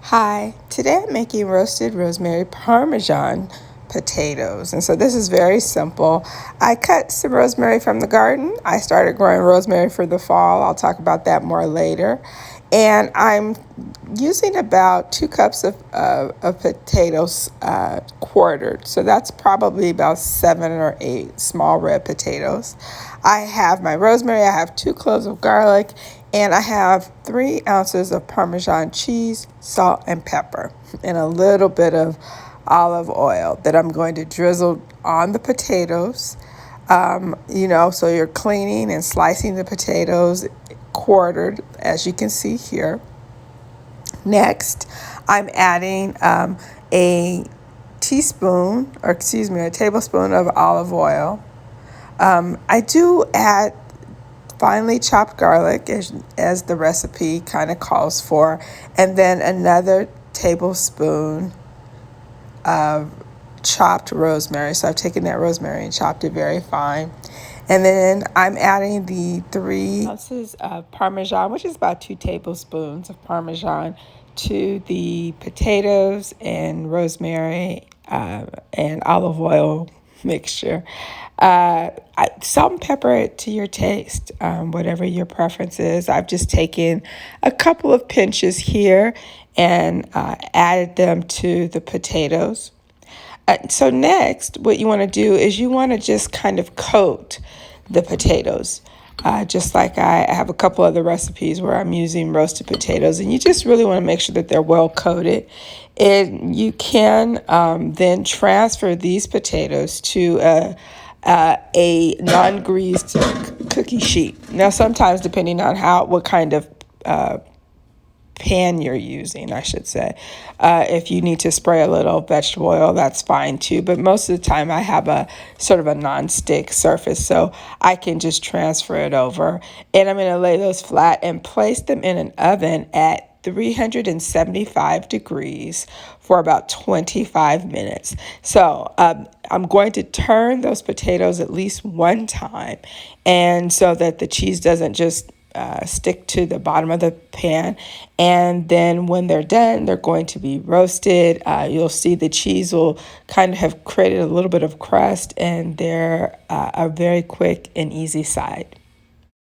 Hi, today I'm making roasted rosemary Parmesan potatoes. And so this is very simple. I cut some rosemary from the garden. I started growing rosemary for the fall. I'll talk about that more later. And I'm using about 2 cups of potatoes quartered. So that's probably about 7 or 8 small red potatoes. I have my rosemary, I have 2 cloves of garlic, and I have 3 ounces of Parmesan cheese, salt, and pepper, and a little bit of olive oil that I'm going to drizzle on the potatoes. So you're cleaning and slicing the potatoes quartered, as you can see here. Next, I'm adding a tablespoon of olive oil. I do add finely chopped garlic as the recipe kind of calls for, and then another tablespoon of chopped rosemary. So I've taken that rosemary and chopped it very fine. And then I'm adding the 3 ounces of Parmesan, which is about 2 tablespoons of Parmesan, to the potatoes and rosemary and olive oil mixture. Salt and pepper it to your taste, whatever your preference is. I've just taken a couple of pinches here and added them to the potatoes. So next, what you want to do is you want to just kind of coat the potatoes. Just like I have a couple other recipes where I'm using roasted potatoes, and you just really want to make sure that they're well coated. And you can then transfer these potatoes to a non-greased cookie sheet. Now, sometimes depending on what kind of pan you're using, I should say. If you need to spray a little vegetable oil, that's fine too. But most of the time I have a sort of a non-stick surface, so I can just transfer it over. And I'm going to lay those flat and place them in an oven at 375 degrees for about 25 minutes. So I'm going to turn those potatoes at least one time, and so that the cheese doesn't just stick to the bottom of the pan. And then when they're done, they're going to be roasted. You'll see the cheese will kind of have created a little bit of crust, and they're a very quick and easy side.